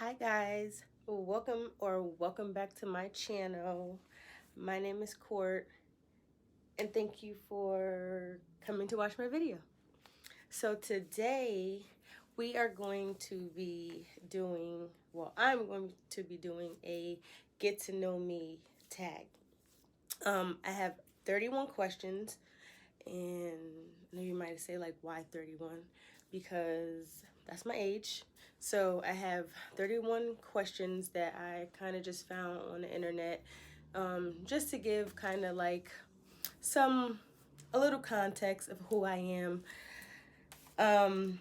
Hi guys, welcome back to my channel. My name is Kourt and thank you for coming to watch my video. So today we are going to be doing, I'm going to be doing a get to know me tag. I have 31 questions, and I know you might say like, why 31? Because that's my age. So I have 31 questions that I kind of just found on the internet, just to give kind of like a little context of who I am.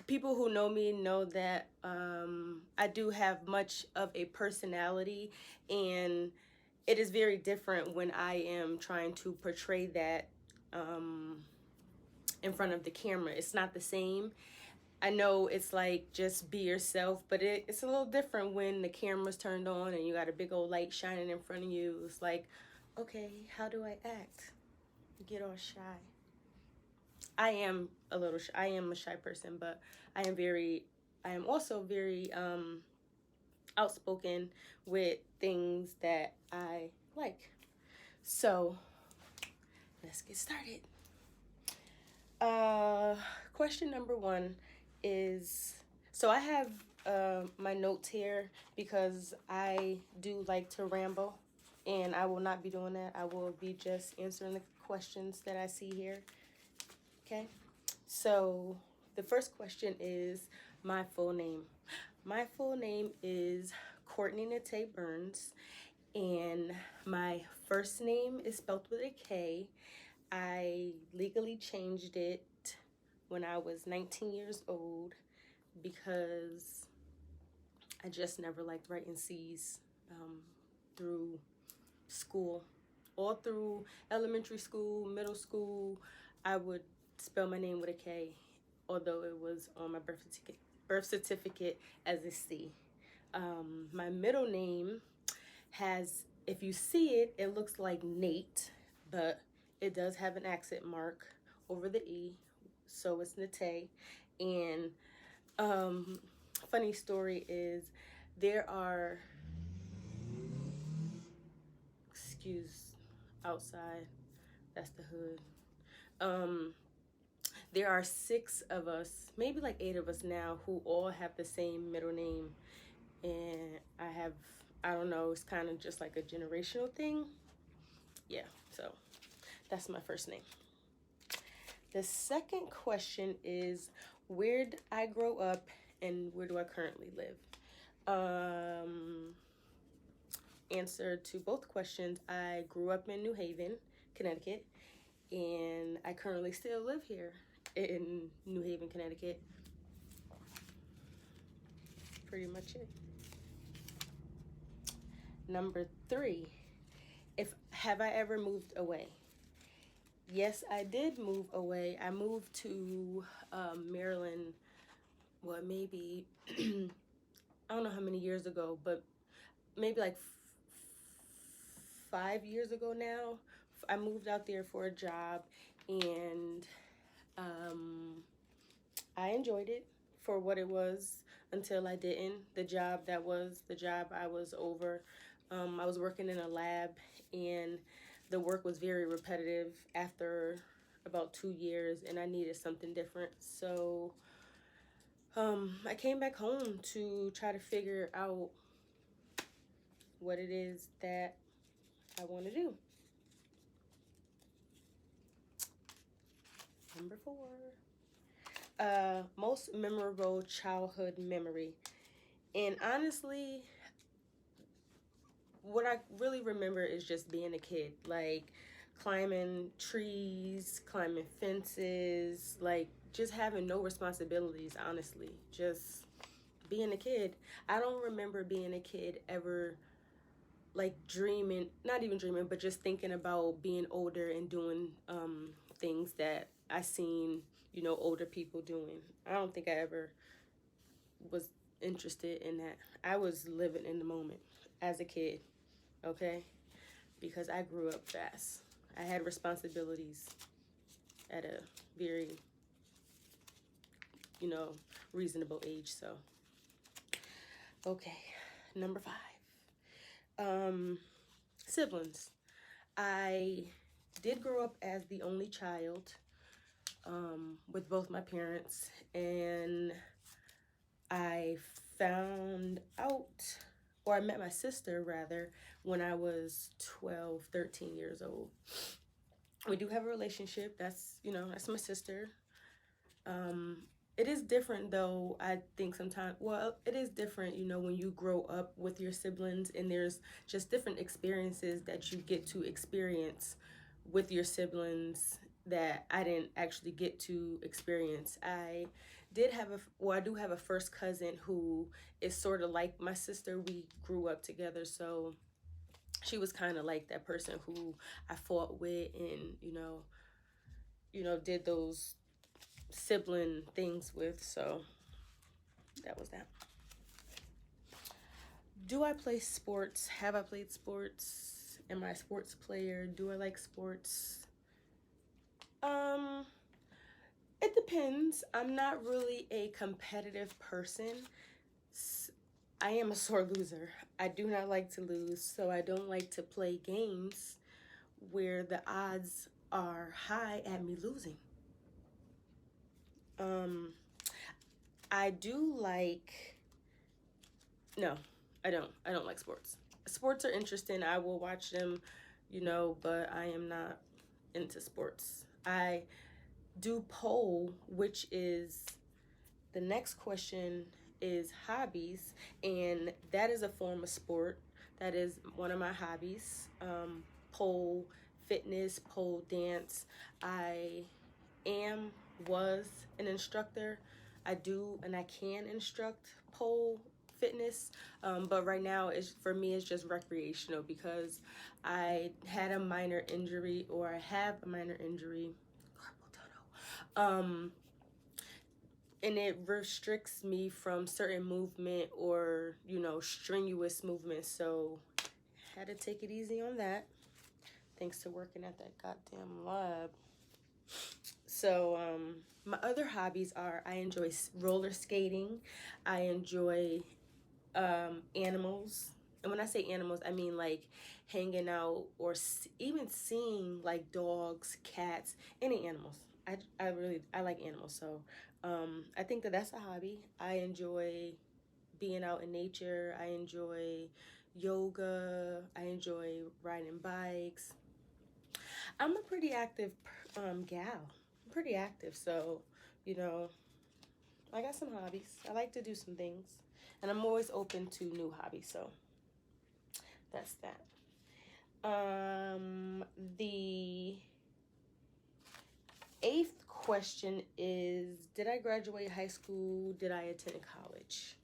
People who know me know that I do have much of a personality, and it is very different when I am trying to portray that in front of the camera. It's not the same. I know it's like just be yourself, but it's a little different when the camera's turned on and you got a big old light shining in front of you. It's like, okay, how do I act? Get all shy. I am a shy person, but I am also very outspoken with things that I like. So let's get started. Question number one is, so I have my notes here because I do like to ramble, and I will not be doing that. I will be just answering the questions that I see here. Okay, so the first question is my full name. My full name is Courtney Nate Burns, and my first name is spelled with a K. I legally changed it when I was 19 years old because I just never liked writing C's through school. All through elementary school, middle school, I would spell my name with a K, although it was on my birth certificate as a C. My middle name has, if you see it, it looks like Nate, but it does have an accent mark over the E, so it's Nate. And funny story is there are, excuse outside, that's the hood. There are 6 of us, maybe like 8 of us now, who all have the same middle name. And I don't know, it's kind of just like a generational thing. Yeah, so that's my first name. The second question is, where did I grow up and where do I currently live? Answer to both questions, I grew up in New Haven, Connecticut, and I currently still live here in New Haven, Connecticut. Pretty much it. Number 3, have I ever moved away? Yes, I did move away. I moved to Maryland, maybe, I don't know how many years ago, but maybe like 5 years ago now. I moved out there for a job, and I enjoyed it for what it was until I didn't. The job I was over. I was working in a lab, and the work was very repetitive after about 2 years, and I needed something different. So I came back home to try to figure out what it is that I want to do. Number 4. Most memorable childhood memory. And honestly, what I really remember is just being a kid, like climbing trees, climbing fences, like just having no responsibilities, honestly. Just being a kid. I don't remember being a kid ever like dreaming, not even dreaming, but just thinking about being older and doing things that I seen, older people doing. I don't think I ever was interested in that. I was living in the moment as a kid, okay? Because I grew up fast. I had responsibilities at a very, reasonable age, so Okay, number 5. Siblings. I did grow up as the only child with both my parents, and I found out, or I met my sister rather, when I was 12, 13 years old. We do have a relationship. That's, that's my sister. Um, it is different though, I think sometimes, well, it is different, when you grow up with your siblings and there's just different experiences that you get to experience with your siblings that I didn't actually get to experience. I do have a first cousin who is sort of like my sister. We grew up together, so she was kind of like that person who I fought with and, did those sibling things with. So that was that. Do I play sports? Have I played sports? Am I a sports player? Do I like sports? It depends. I'm not really a competitive person. I am a sore loser. I do not like to lose, so I don't like to play games where the odds are high at me losing. I do like, no, I don't. I don't like sports. Sports are interesting. I will watch them, but I am not into sports. I do poll, which is the next question is hobbies, and that is a form of sport. That is one of my hobbies. Pole fitness, pole dance. I was an instructor. I do and I can instruct pole fitness, but right now for me it's just recreational because I had a minor injury, or I have a minor injury, carpal tunnel, and it restricts me from certain movement or strenuous movement, so I had to take it easy on that thanks to working at that goddamn lab. So my other hobbies are, I enjoy roller skating. I enjoy animals. And when I say animals, I mean like hanging out or even seeing like dogs, cats, any animals. I like animals. So I think that that's a hobby. I enjoy being out in nature. I enjoy yoga. I enjoy riding bikes. I'm a pretty active gal. I'm pretty active, so you know, I got some hobbies. I like to do some things, and I'm always open to new hobbies. So that's that. The eighth question is: did I graduate high school? Did I attend college?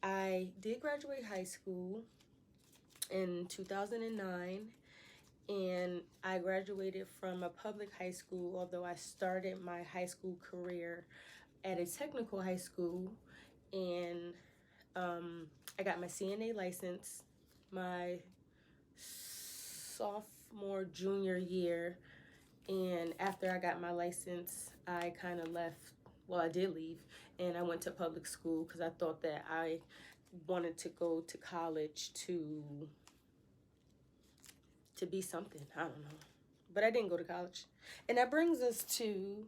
I did graduate high school in 2009, and I graduated from a public high school, although I started my high school career at a technical high school, and I got my CNA license my sophomore, junior year, and after I got my license, I kind of left. Well, I did leave, and I went to public school because I thought that I wanted to go to college to be something. I don't know. But I didn't go to college. And that brings us to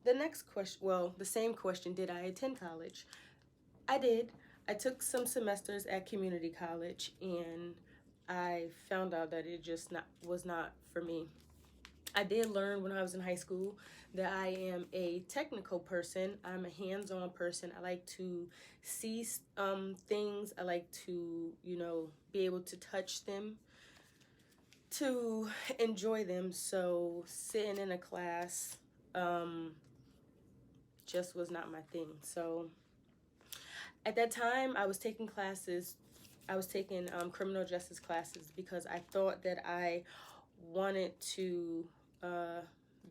the next question. Well, the same question. Did I attend college? I did. I took some semesters at community college, and I found out that it just was not for me. I did learn when I was in high school that I am a technical person. I'm a hands-on person. I like to see things. I like to, be able to touch them, to enjoy them. So sitting in a class just was not my thing. So at that time, I was taking classes. I was taking criminal justice classes because I thought that I wanted to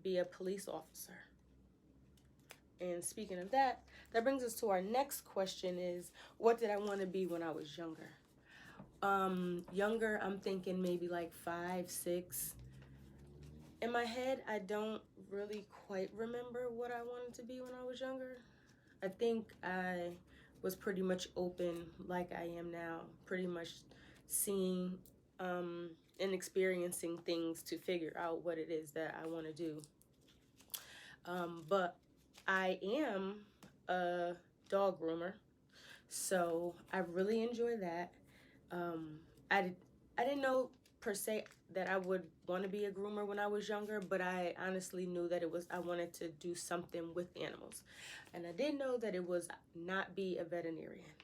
be a police officer. And speaking of that, that brings us to our next question is, what did I want to be when I was younger? Younger, I'm thinking maybe like 5, 6. In my head, I don't really quite remember what I wanted to be when I was younger. I think I was pretty much open like I am now, pretty much seeing and experiencing things to figure out what it is that I want to do. But I am a dog groomer, so I really enjoy that. I didn't know per se that I would want to be a groomer when I was younger, but I honestly knew that I wanted to do something with animals. And I didn't know that it was not be a veterinarian.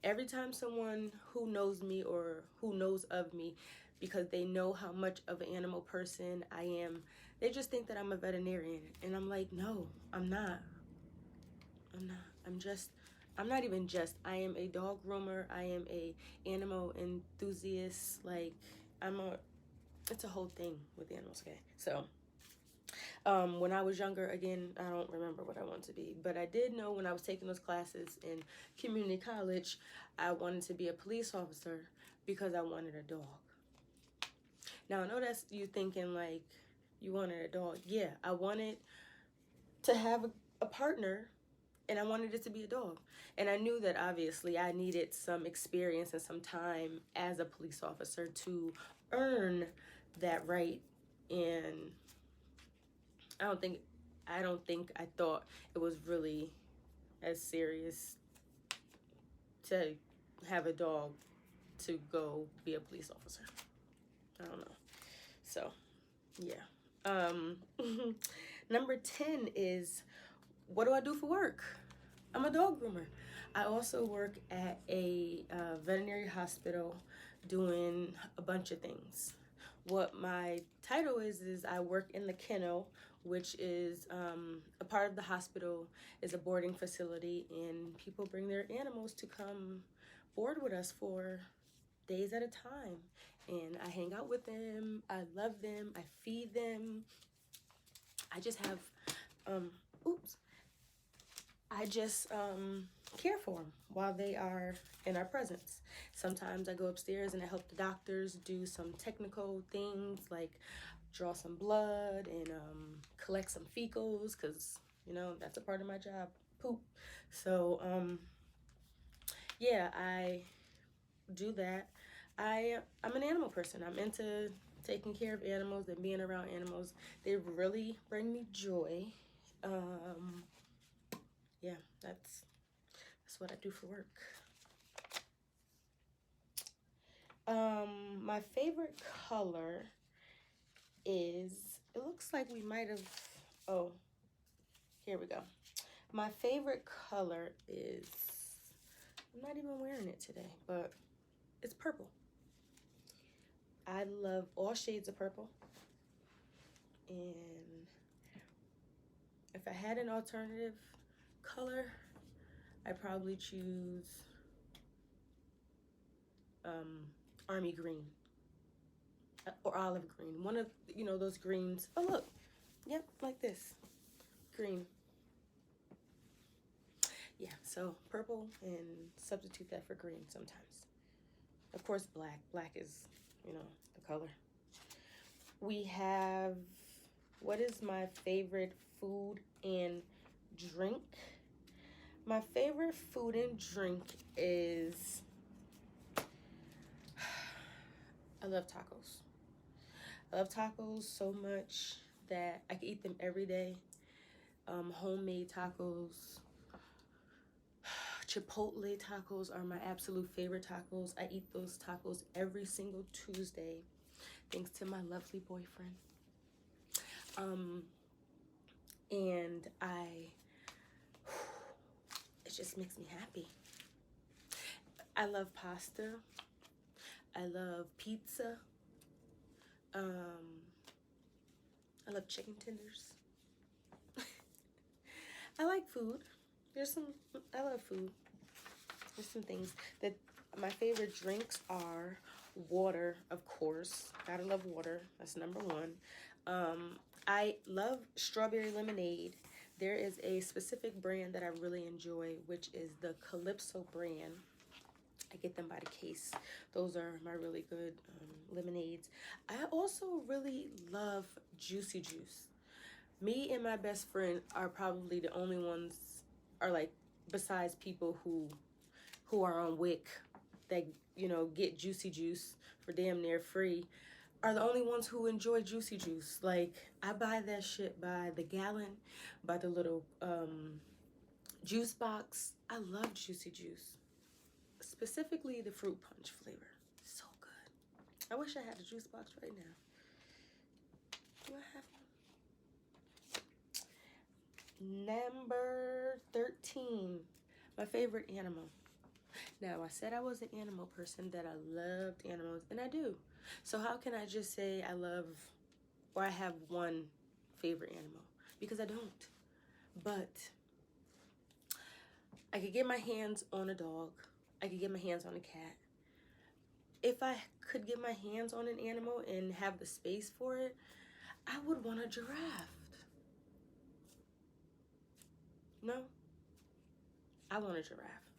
Every time someone who knows me or who knows of me, because they know how much of an animal person I am, they just think that I'm a veterinarian. And I'm like, no, I'm not. I'm not. I'm not even just. I am a dog groomer. I am a animal enthusiast. Like, it's a whole thing with animals, okay? So, when I was younger, again, I don't remember what I wanted to be, but I did know when I was taking those classes in community college, I wanted to be a police officer because I wanted a dog. Now, I know that's you thinking like you wanted a dog. Yeah, I wanted to have a partner, and I wanted it to be a dog. And I knew that obviously I needed some experience and some time as a police officer to earn that right. And I don't think I thought it was really as serious to have a dog to go be a police officer. I don't know. So, yeah. Number 10 is, what do I do for work? I'm a dog groomer. I also work at a veterinary hospital doing a bunch of things. What my title is I work in the kennel, which is a part of the hospital, is a boarding facility, and people bring their animals to come board with us for days at a time. And I hang out with them, I love them, I feed them. I just have, I just care for them while they are in our presence. Sometimes I go upstairs and I help the doctors do some technical things like draw some blood and collect some fecals, because, you know, that's a part of my job, poop. So, yeah, I do that. I'm an animal person. I'm into taking care of animals and being around animals. They really bring me joy. Yeah, that's what I do for work. My favorite color is, it looks like we might have, oh, here we go. My favorite color is, I'm not even wearing it today, but it's purple. I love all shades of purple. And if I had an alternative color, I'd probably choose army green or olive green. One of, you know, those greens. Oh, look. Yep, like this. Green. Yeah, so purple, and substitute that for green sometimes. Of course, black. Black is, you know, the color. We have, what is my favorite food and drink? My favorite food and drink is, I love tacos. I love tacos so much that I can eat them every day. Homemade tacos. Chipotle tacos are my absolute favorite tacos. I eat those tacos every single Tuesday, thanks to my lovely boyfriend. And it just makes me happy. I love pasta. I love pizza. I love chicken tenders. I like food. I love food. There's some things that, my favorite drinks are water, of course. Gotta love water. That's number one. I love strawberry lemonade. There is a specific brand that I really enjoy, which is the Calypso brand. I get them by the case. Those are my really good lemonades. I also really love Juicy Juice. Me and my best friend are probably the only ones, are like besides people who are on Wick that, you know, get Juicy Juice for damn near free, are the only ones who enjoy Juicy Juice. Like, I buy that shit by the gallon, by the little juice box. I love Juicy Juice, specifically the fruit punch flavor. So good. I wish I had a juice box right now. Do I have one? Number 13, my favorite animal. Now, I said I was an animal person, that I loved animals, and I do. So how can I just say I love, or I have one favorite animal? Because I don't. But I could get my hands on a dog. I could get my hands on a cat. If I could get my hands on an animal and have the space for it, I would want a giraffe. No? I want a giraffe.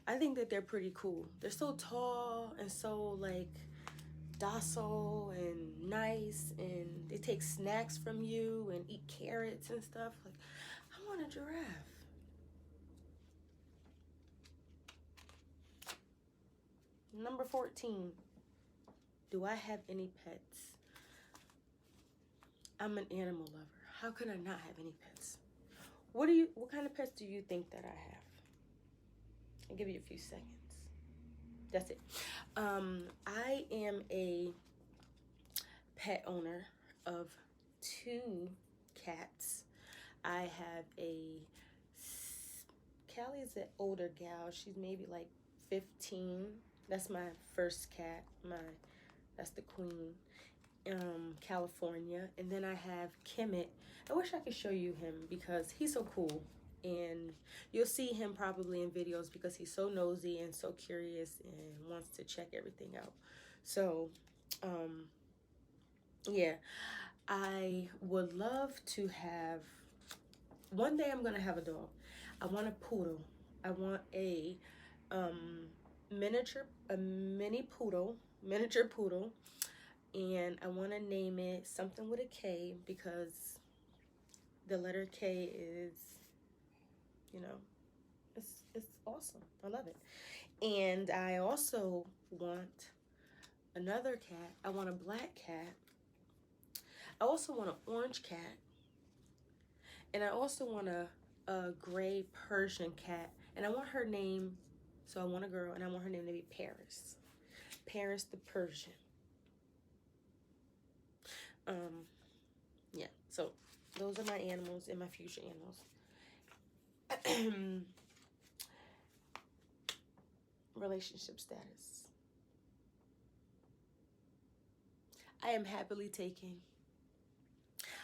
I think that they're pretty cool. They're so tall and so, like, docile and nice, and they take snacks from you and eat carrots and stuff. Like, I want a giraffe. Number 14, do I have any pets? I'm an animal lover. How could I not have any pets? What kind of pets do you think that I have? I'll give you a few seconds. That's it. I am a pet owner of 2 cats. I have Callie is an older gal. She's maybe like 15. That's my first cat. That's the queen. California. And then I have Kemet. I wish I could show you him because he's so cool. And you'll see him probably in videos because he's so nosy and so curious and wants to check everything out. So, yeah, I would love to have, one day I'm going to have a dog. I want a poodle. I want a miniature poodle, and I want to name it something with a K because the letter K is, you know, it's awesome. I love it. And I also want another cat. I want a black cat. I also want an orange cat. And I also want a gray Persian cat. And I want her name, so I want a girl, and I want her name to be Paris. Paris the Persian. Yeah, so those are my animals and my future animals. Relationship status. I am happily taken.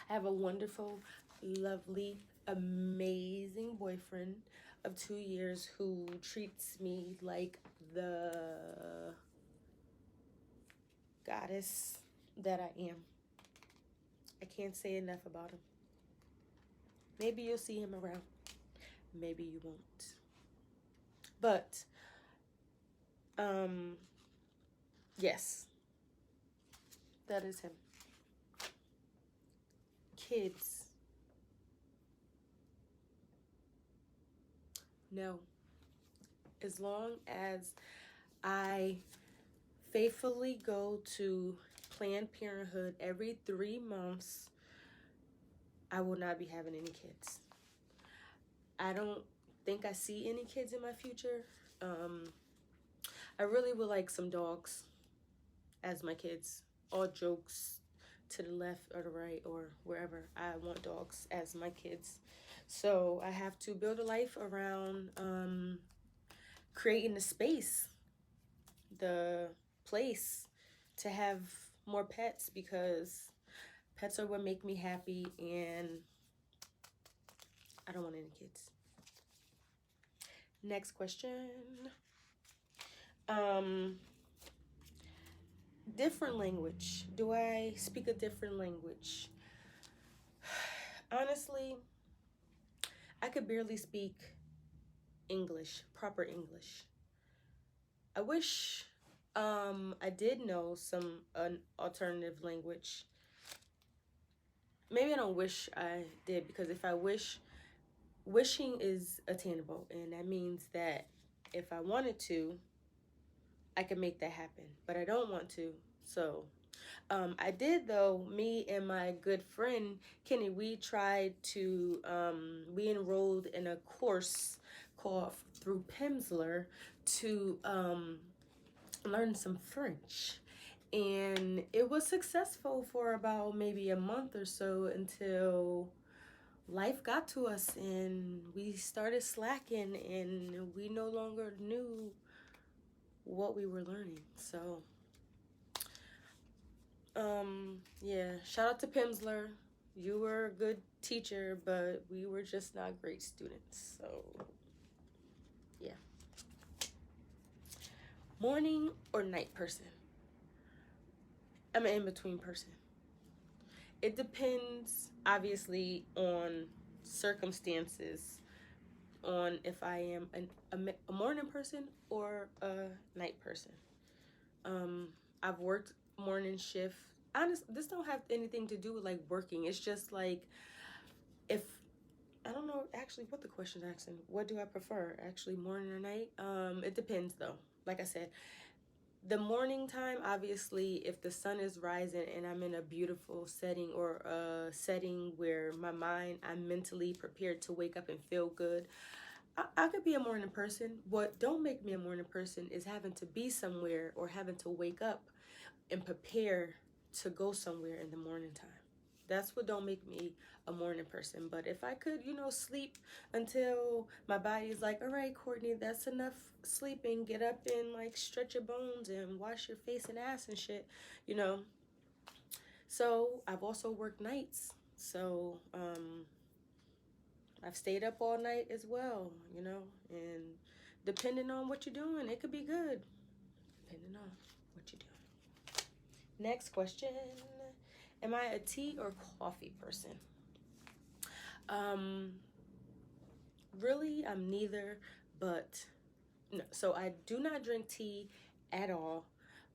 I have a wonderful, lovely, amazing boyfriend of 2 years who treats me like the goddess that I am. I can't say enough about him. Maybe you'll see him around. Maybe you won't. But, yes, that is him. Kids. No. As long as I faithfully go to Planned Parenthood every 3 months, I will not be having any kids. I don't think I see any kids in my future. I really would like some dogs as my kids. All jokes to the left or the right or wherever. I want dogs as my kids. So I have to build a life around creating the space, the place to have more pets, because pets are what make me happy, and I don't want any kids. Next question. Different language. Do I speak a different language? Honestly, I could barely speak English, proper English. I wish I did know an alternative language. Maybe I don't wish I did, because if I wish wishing is attainable, and that means that if I wanted to, I can make that happen, but I don't want to. So I did, though. Me and my good friend Kenny, we tried to we enrolled in a course called through Pimsleur to learn some French, and it was successful for about maybe a month or so until life got to us and we started slacking and we no longer knew what we were learning. So yeah, shout out to Pimsleur. You were a good teacher, but we were just not great students. So yeah. Morning or night person? I'm an in-between person. It depends, obviously, on circumstances, on if I am a morning person or a night person. I've worked morning shift. Honestly, this don't have anything to do with like working. It's just like, if I don't know actually what the question is asking. What do I prefer? Actually, morning or night? It depends though. Like I said, the morning time, obviously, if the sun is rising and I'm in a beautiful setting or a setting where I'm mentally prepared to wake up and feel good, I could be a morning person. What don't make me a morning person is having to be somewhere or having to wake up and prepare to go somewhere in the morning time. That's what don't make me a morning person. But if I could, sleep until my body's like, all right, Courtney, that's enough sleeping. Get up and like stretch your bones and wash your face and ass and shit, you know. So I've also worked nights. So I've stayed up all night as well, and depending on what you're doing, it could be good. Depending on what you're doing. Next question. Am I a tea or coffee person? Really, I'm neither, but no. So I do not drink tea at all.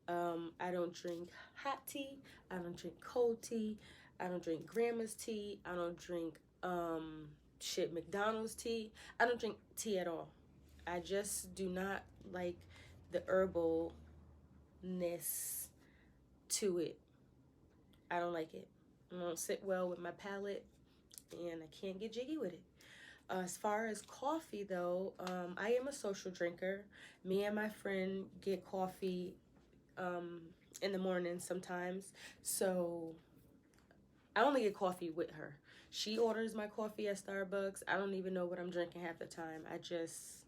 I don't drink hot tea. I don't drink cold tea. I don't drink grandma's tea. I don't drink McDonald's tea. I don't drink tea at all. I just do not like the herbalness to it. I don't like it. It won't sit well with my palate, and I can't get jiggy with it. As far as coffee, though, I am a social drinker. Me and my friend get coffee in the morning sometimes. So I only get coffee with her. She orders my coffee at Starbucks. I don't even know what I'm drinking half the time. I just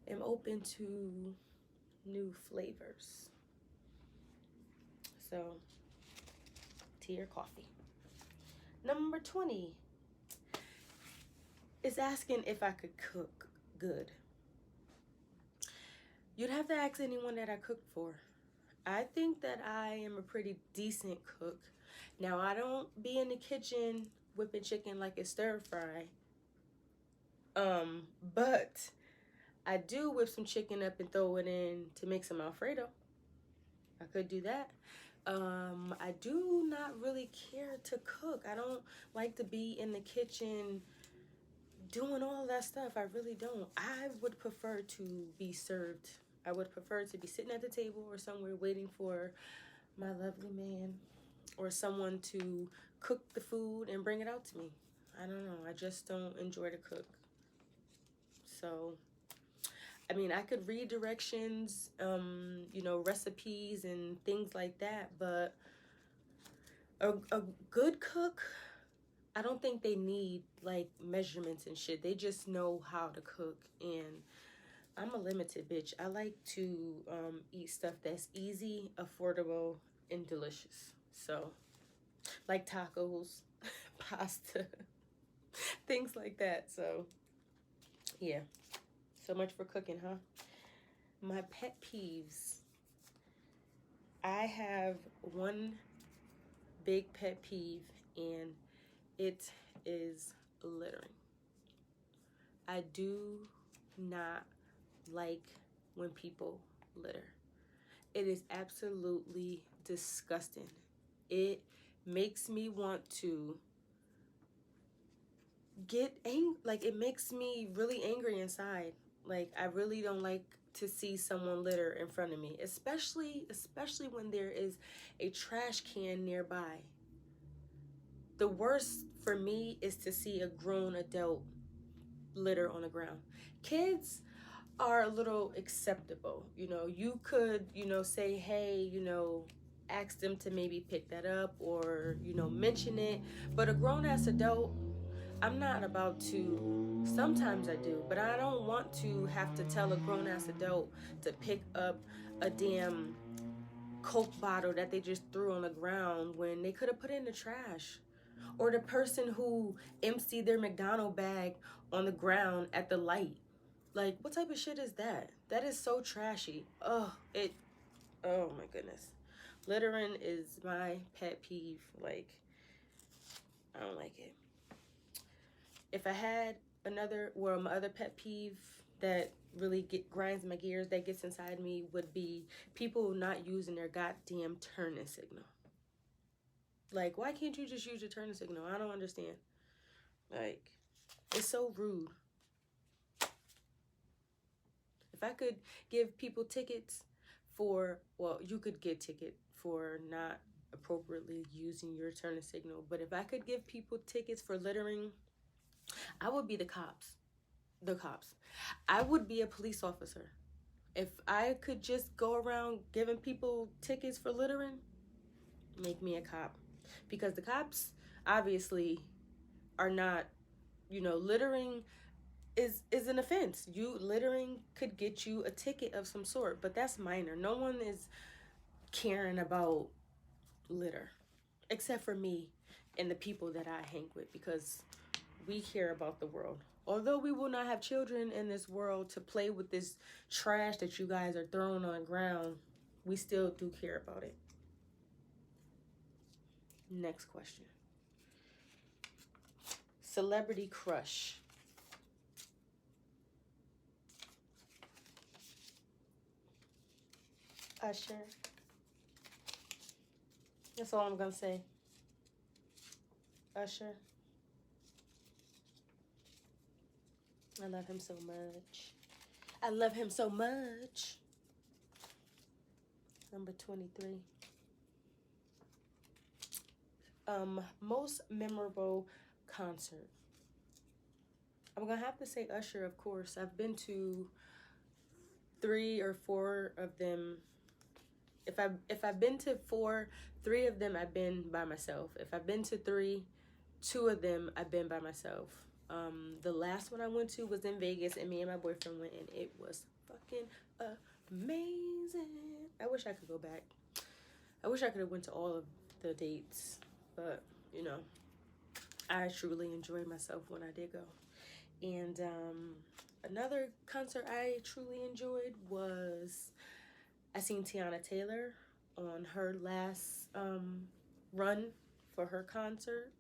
am open to new flavors. So, tea or coffee. Number 20 is asking if I could cook good. You'd have to ask anyone that I cook for. I think that I am a pretty decent cook. Now, I don't be in the kitchen whipping chicken like it's stir fry. But I do whip some chicken up and throw it in to make some Alfredo. I could do that. I do not really care to cook. I don't like to be in the kitchen doing all that stuff. I really don't. I would prefer to be served. I would prefer to be sitting at the table or somewhere waiting for my lovely man or someone to cook the food and bring it out to me. I don't know. I just don't enjoy to cook. So, I mean, I could read directions, recipes and things like that, but a good cook, I don't think they need like measurements and shit. They just know how to cook, and I'm a limited bitch. I like to eat stuff that's easy, affordable, and delicious. So, like tacos, pasta, things like that. So, yeah. So much for cooking, huh? My pet peeves. I have one big pet peeve, and it is littering. I do not like when people litter. It is absolutely disgusting. It makes me want to like, it makes me really angry inside. Like, I really don't like to see someone litter in front of me, especially when there is a trash can nearby. The worst for me is to see a grown adult litter on the ground. Kids are a little acceptable. You know, you could, say, hey, ask them to maybe pick that up or, mention it. But a grown ass adult, I'm not about to, sometimes I do, but I don't want to have to tell a grown ass adult to pick up a damn Coke bottle that they just threw on the ground when they could have put it in the trash. Or the person who emptied their McDonald's bag on the ground at the light. Like, what type of shit is that? That is so trashy. Oh my goodness. Littering is my pet peeve. Like, I don't like it. If I had my other pet peeve that really grinds my gears, that gets inside me, would be people not using their goddamn turning signal. Like, why can't you just use your turning signal? I don't understand. Like, it's so rude. If I could give people tickets you could get ticket for not appropriately using your turning signal. But if I could give people tickets for littering, I would be the cops. I would be a police officer. If I could just go around giving people tickets for littering, make me a cop. Because the cops obviously are not, littering is an offense. Littering could get you a ticket of some sort, but that's minor. No one is caring about litter except for me and the people that I hang with, because we care about the world. Although we will not have children in this world to play with this trash that you guys are throwing on the ground, we still do care about it. Next question. Celebrity crush. Usher. That's all I'm gonna say. Usher. I love him so much. I love him so much. Number 23. Most memorable concert. I'm gonna have to say Usher, of course. I've been to 3 or 4 of them. If I've been to 4, 3 of them I've been by myself. If I've been to 3, 2 of them I've been by myself. The last one I went to was in Vegas, and me and my boyfriend went, and it was fucking amazing. I wish I could go back. I wish I could have went to all of the dates, but I truly enjoyed myself when I did go. And another concert I truly enjoyed was I seen Tiana Taylor on her last run for her concert.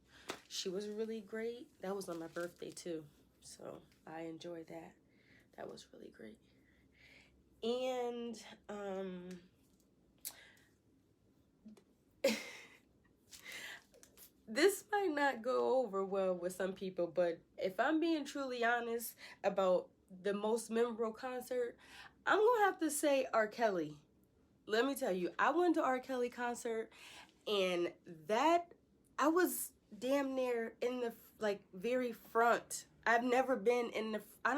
She was really great. That was on my birthday too, so I enjoyed that. That was really great. And this might not go over well with some people, but if I'm being truly honest about the most memorable concert, I'm gonna have to say R. Kelly. Let me tell you, I went to R. Kelly concert, and I was damn near in the very front. I've never been in the, I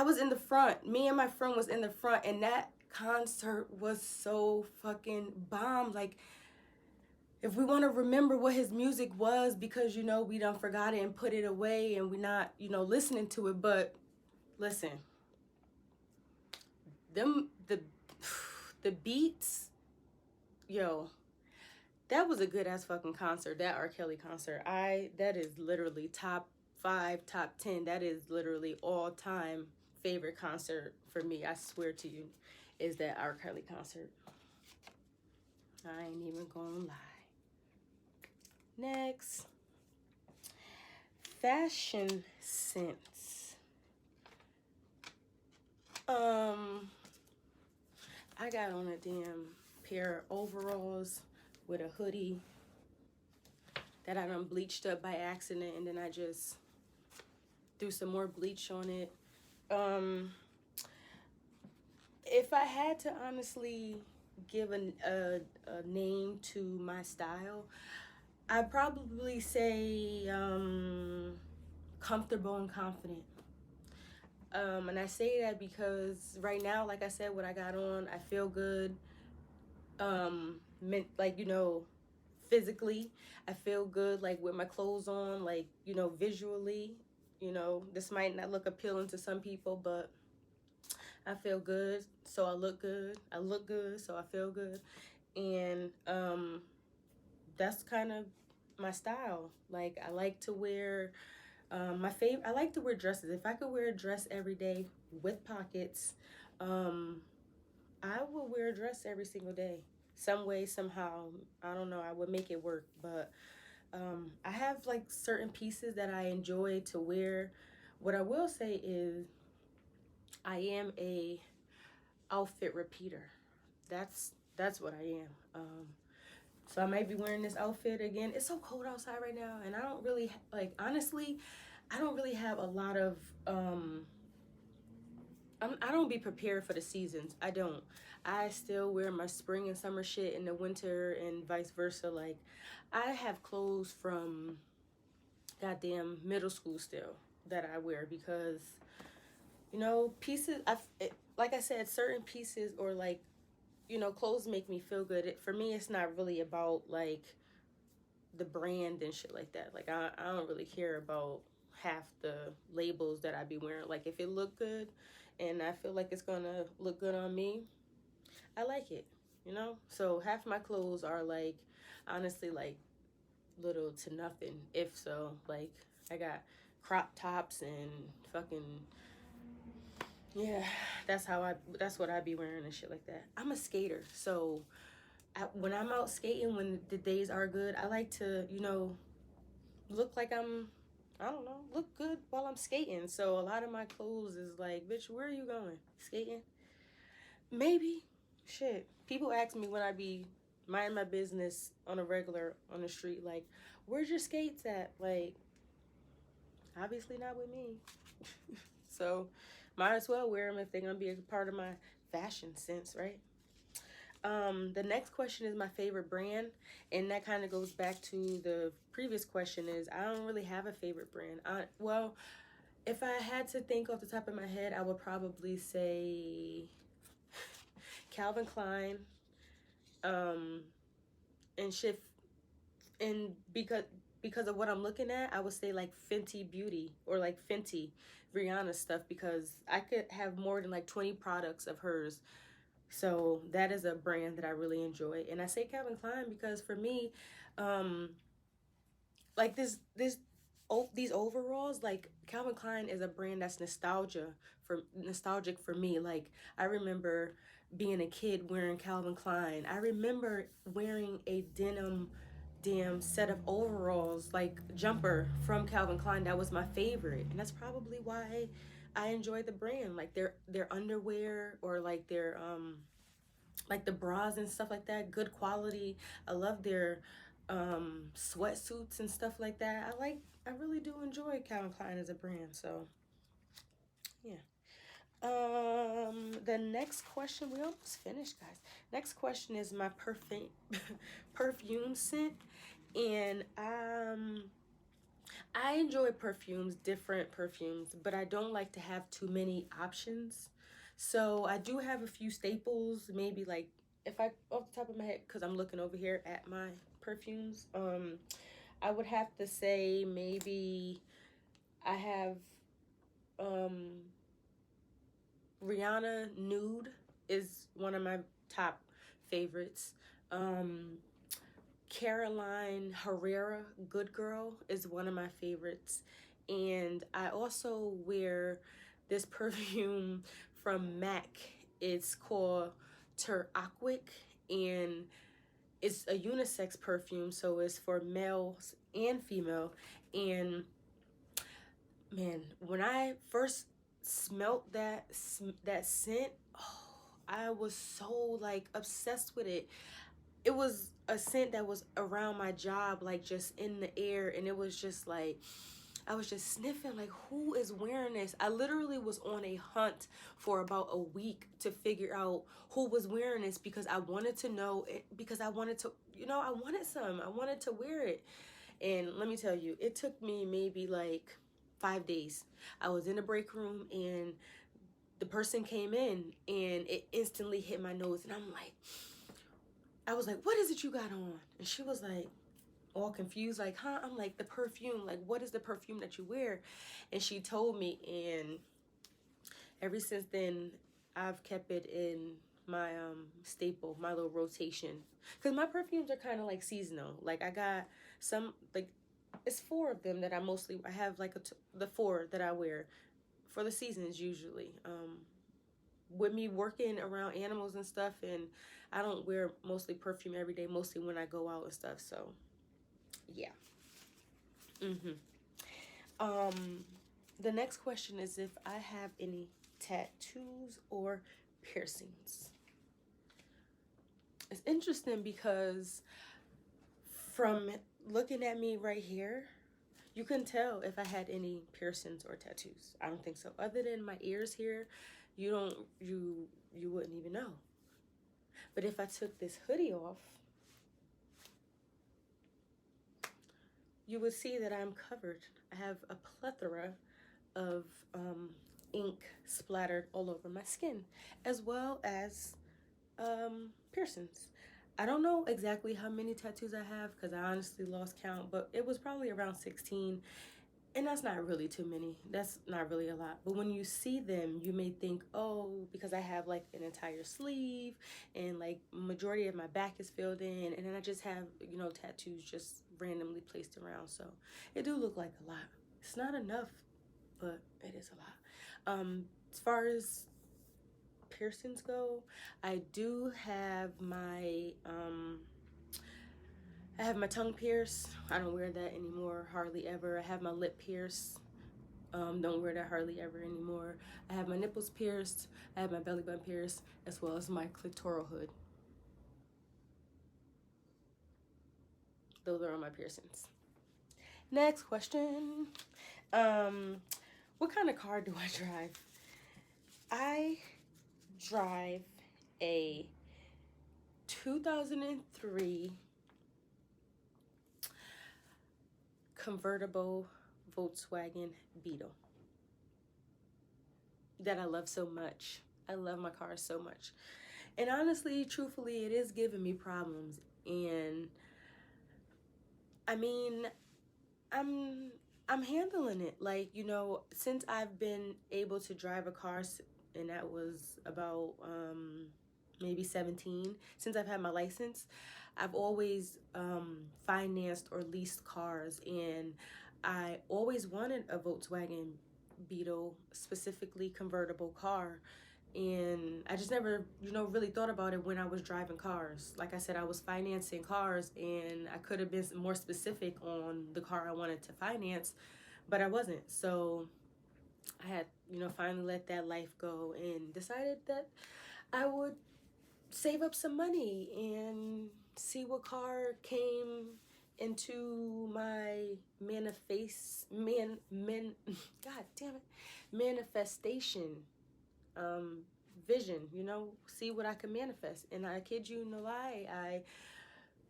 was in the front. Me and my friend was in the front, and that concert was so fucking bomb. Like, if we want to remember what his music was, because we done forgot it and put it away, and we not listening to it, but listen, the beats, that was a good ass fucking concert. That R. Kelly concert, that is literally top 5, top 10. That is literally all time favorite concert for me. I swear to you, is that R. Kelly concert. I ain't even gonna lie. Next, fashion sense. I got on a damn pair of overalls with a hoodie that I done bleached up by accident, and then I just threw some more bleach on it. If I had to honestly give a name to my style, I'd probably say comfortable and confident. And I say that because right now, like I said, what I got on, I feel good. Like, you know, physically, I feel good, like with my clothes on, like, you know, visually. You know, this might not look appealing to some people, but I feel good, so I look good. I look good, so I feel good. And that's kind of my style. Like, I like to wear I like to wear dresses. If I could wear a dress every day with pockets, I would wear a dress every single day. Some way, somehow. I don't know. I would make it work. But I have like certain pieces that I enjoy to wear. What I will say is I am a outfit repeater. That's what I am. So I might be wearing this outfit again. It's so cold outside right now, and I don't really like. Honestly, I don't really have a lot of. I don't be prepared for the seasons. I don't. I still wear my spring and summer shit in the winter, and vice versa. Like, I have clothes from goddamn middle school still that I wear because, you know, pieces. Like I said, certain pieces or like, you know, clothes make me feel good. For me, it's not really about like the brand and shit like that. Like, I don't really care about half the labels that I be wearing. Like, if it look good and I feel like it's gonna look good on me, I like it, you know? So half my clothes are like, honestly, like little to nothing, if so. Like, I got crop tops and fucking, yeah, that's what I be wearing and shit like that. I'm a skater, so when I'm out skating, when the days are good, I like to, you know, look like I don't know, look good while I'm skating. So a lot of my clothes is like, bitch, where are you going? Skating? Maybe. Shit. People ask me when I be minding my business on a regular on the street, like, where's your skates at? Like, obviously not with me. So might as well wear them if they're gonna be a part of my fashion sense, right? The next question is my favorite brand, and that kind of goes back to the previous question. Is I don't really have a favorite brand. Well, if I had to think off the top of my head, I would probably say Calvin Klein, um, and shift, and because of what I'm looking at, I would say like Fenty Beauty or like Fenty Rihanna stuff because I could have more than like 20 products of hers. So that is a brand that I really enjoy. And I say Calvin Klein because for me, um, like these overalls, like Calvin Klein is a brand that's nostalgic for me. Like, I remember being a kid wearing Calvin Klein. I remember wearing a denim damn set of overalls, like jumper from Calvin Klein. That was my favorite. And that's probably why I enjoy the brand. Like their underwear or like the bras and stuff like that, good quality. I love their sweatsuits and stuff like that. I really do enjoy Calvin Klein as a brand. So yeah. The next question, we almost finished, guys. Next question is my perfume scent. And I enjoy perfumes, different perfumes, but I don't like to have too many options. So I do have a few staples, maybe like if I off the top of my head, because I'm looking over here at my perfumes. I would have to say maybe I have um Rihanna Nude is one of my top favorites. Um Caroline Herrera Good Girl is one of my favorites. And I also wear this perfume from MAC. It's called Aquic, and it's a unisex perfume, so it's for males and female. And man, when I first smelt that scent, oh, I was so like obsessed with it. it was a scent that was around my job, like just in the air, and it was just like I was just sniffing like, who is wearing this? I literally was on a hunt for about a week to figure out who was wearing this, because I wanted to know it, because I wanted to, you know, I wanted some. I wanted to wear it. And let me tell you, it took me maybe like 5 days. I was in the break room and the person came in and it instantly hit my nose. And I was like, what is it you got on? And she was like, all confused, like, huh? I'm like, the perfume. Like, what is the perfume that you wear? And she told me, and ever since then, I've kept it in my staple, my little rotation. Because my perfumes are kind of like seasonal. Like, I got some, like, it's 4 of them that I have like the 4 that I wear for the seasons usually. With me working around animals and stuff, and I don't wear mostly perfume every day, mostly when I go out and stuff. So yeah. The next question is if I have any tattoos or piercings. It's interesting because from looking at me right here, you can tell if I had any piercings or tattoos. I don't think so. Other than my ears here, you wouldn't even know. But if I took this hoodie off, you would see that I'm covered. I have a plethora of ink splattered all over my skin, as well as piercings. I don't know exactly how many tattoos I have because I honestly lost count, but it was probably around 16. And that's not really too many. That's not really a lot. But when you see them, you may think, oh, because I have like an entire sleeve and like majority of my back is filled in. And then I just have, you know, tattoos just randomly placed around. So it do look like a lot. It's not enough, but it is a lot. As far as piercings go, I do have I have my tongue pierced. I don't wear that anymore, hardly ever. I have my lip pierced. Don't wear that hardly ever anymore. I have my nipples pierced. I have my belly button pierced, as well as my clitoral hood. Those are all my piercings. Next question. What kind of car do I drive? I drive a 2003 convertible Volkswagen Beetle that I love so much. I love my car so much. And honestly, truthfully, it is giving me problems. And I mean, I'm handling it. Like, you know, since I've been able to drive a car, and that was about maybe 17, since I've had my license, I've always financed or leased cars, and I always wanted a Volkswagen Beetle, specifically convertible car. And I just never, you know, really thought about it when I was driving cars. Like I said, I was financing cars, and I could have been more specific on the car I wanted to finance, but I wasn't. So I had, you know, finally let that life go and decided that I would save up some money and see what car came into my God damn it, manifestation vision, you know, see what I can manifest. And I kid you no lie, I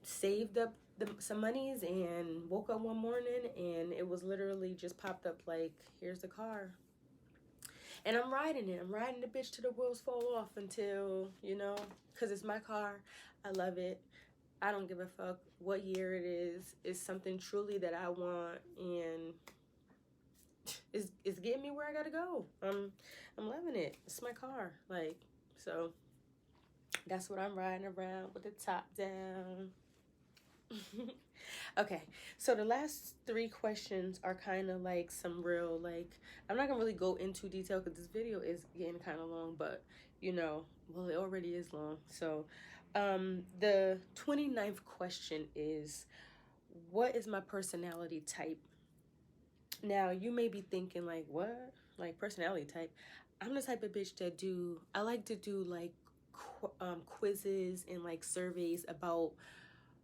saved up some monies and woke up one morning and it was literally just popped up like, here's the car. And I'm riding it. I'm riding the bitch till the wheels fall off until, you know, because it's my car. I love it. I don't give a fuck what year it is. It's something truly that I want, and it's getting me where I gotta go. I'm loving it. It's my car. Like, so that's what I'm riding around with the top down. Okay, so the last 3 questions are kind of like some real, like, I'm not gonna really go into detail because this video is getting kind of long, but you know, well, it already is long. So the 29th question is, what is my personality type? Now you may be thinking like, what, like personality type? I'm the type of bitch that I like to do like quizzes and like surveys about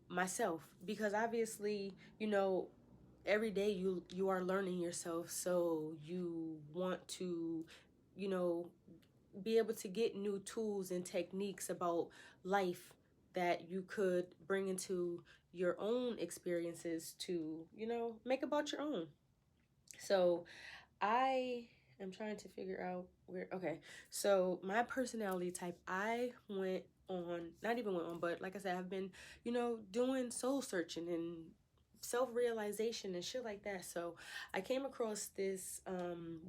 myself, because obviously, you know, every day you are learning yourself, so you want to, you know, be able to get new tools and techniques about life that you could bring into your own experiences to, you know, make about your own. So I am trying to figure out where, okay, so my personality type, I went on, not even went on, but like I said, I've been, you know, doing soul searching and self-realization and shit like that. So I came across this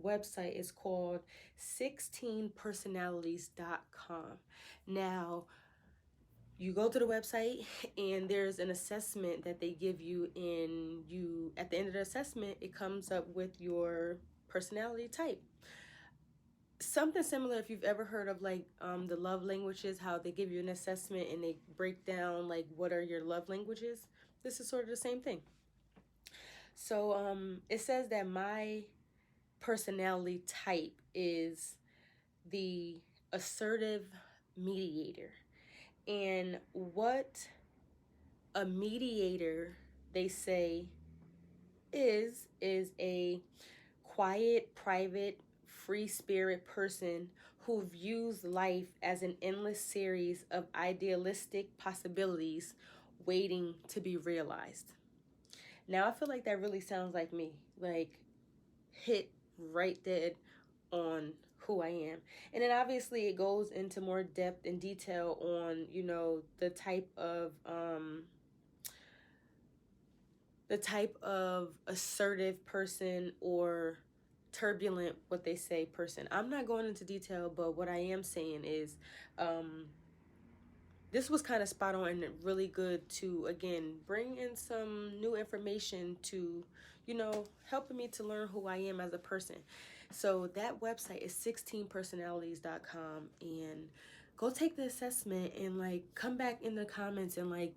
website. It's called 16personalities.com. Now, you go to the website and there's an assessment that they give you, and you, at the end of the assessment, it comes up with your personality type. Something similar, if you've ever heard of like the love languages, how they give you an assessment and they break down like what are your love languages. This is sort of the same thing. So it says that my personality type is the assertive mediator. And what a mediator, they say, is a quiet, private, free spirit person who views life as an endless series of idealistic possibilities waiting to be realized. Now, I feel like that really sounds like me, like hit right dead on who I am. And then obviously it goes into more depth and detail on, you know, the type of assertive person or turbulent, what they say, person. I'm not going into detail, but what I am saying is this was kind of spot on and really good to, again, bring in some new information to, you know, helping me to learn who I am as a person. So that website is 16personalities.com, and go take the assessment and like come back in the comments and like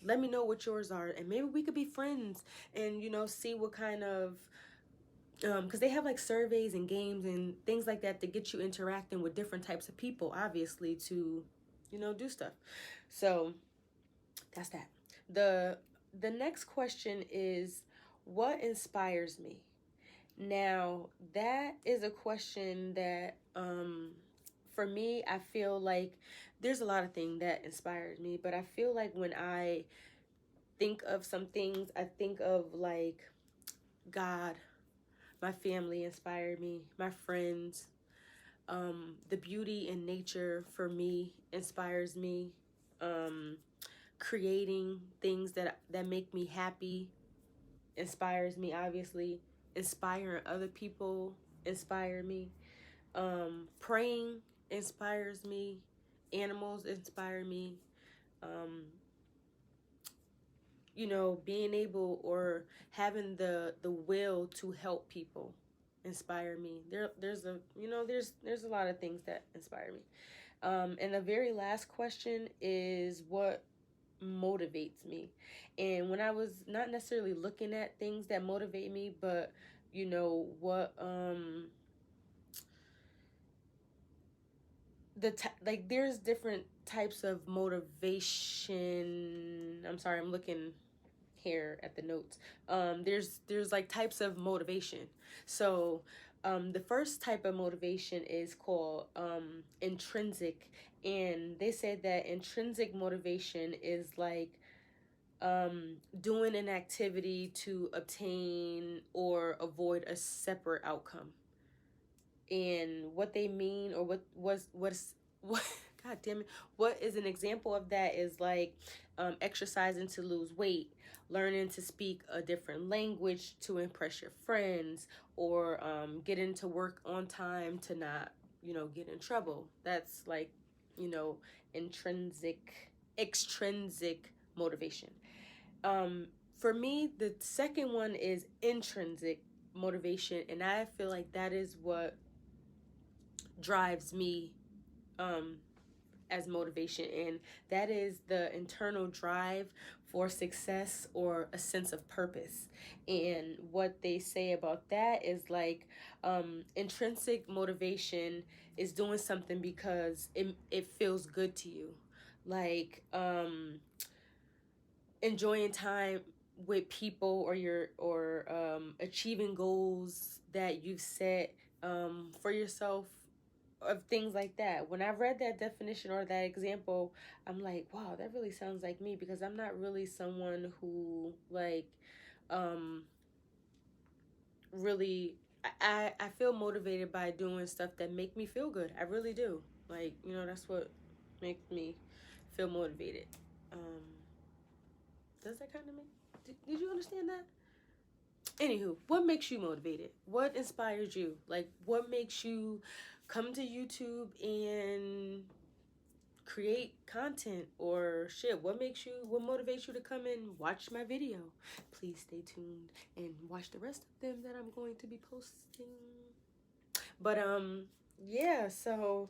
let me know what yours are, and maybe we could be friends and, you know, see what kind of because they have like surveys and games and things like that to get you interacting with different types of people, obviously, to, you know, do stuff. So that's that. The next question is, what inspires me? Now, that is a question that for me, I feel like there's a lot of things that inspires me, but I feel like when I think of some things, I think of like God, my family inspired me, my friends, the beauty in nature for me inspires me. Creating things that make me happy inspires me, obviously. Inspiring other people inspire me. Praying inspires me. Animals inspire me. You know, being able or having the will to help people inspire me. There's a, you know, there's a lot of things that inspire me. And the very last question is, what motivates me? And when I was not necessarily looking at things that motivate me, but you know what, like there's different types of motivation. I'm sorry, I'm looking here at the notes. There's like types of motivation. So the first type of motivation is called intrinsic, and they said that intrinsic motivation is like doing an activity to obtain or avoid a separate outcome. And what they mean, or what's what god damn it, what is an example of that is like exercising to lose weight, learning to speak a different language to impress your friends, or getting to work on time to not, you know, get in trouble. That's like, you know, extrinsic motivation. For me, the second one is intrinsic motivation, and I feel like that is what drives me as motivation, and that is the internal drive for success or a sense of purpose. And what they say about that is like intrinsic motivation is doing something because it feels good to you, like enjoying time with people, or achieving goals that you've set for yourself, of things like that. When I read that definition or that example, I'm like, wow, that really sounds like me, because I'm not really someone who like really I feel motivated by doing stuff that make me feel good. I really do. Like, you know, that's what makes me feel motivated. Um does that kind of make did you understand that? Anywho, what makes you motivated? What inspires you? Like, what makes you come to YouTube and create content or shit? What motivates you to come and watch my video? Please stay tuned and watch the rest of them that I'm going to be posting. But yeah, so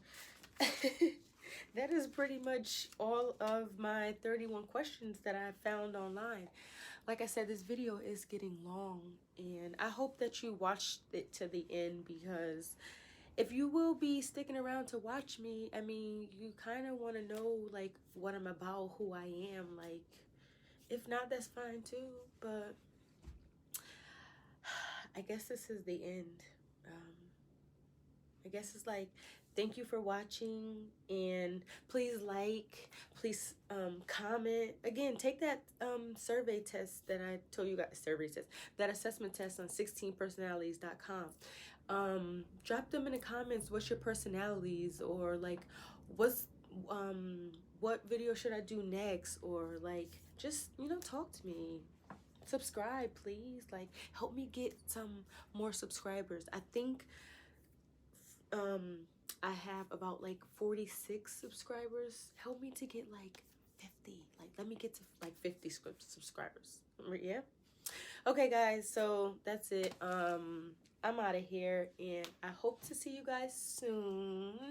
that is pretty much all of my 31 questions that I found online. Like I said, this video is getting long, and I hope that you watched it to the end, because if you will be sticking around to watch me, I mean, you kind of want to know like what I'm about, who I am. Like, if not, that's fine too. But I guess this is the end. I guess it's like, thank you for watching, and please please comment. Again, take that survey test that I told you guys, that assessment test on 16personalities.com. Drop them in the comments, what's your personalities, or like what video should I do next, or like just, you know, talk to me. Subscribe, please. Like, help me get some more subscribers. I think I have about like 46 subscribers. Help me to get like 50. Like, let me get to like 50 subscribers. Yeah. Okay, guys, so that's it. I'm out of here, and I hope to see you guys soon.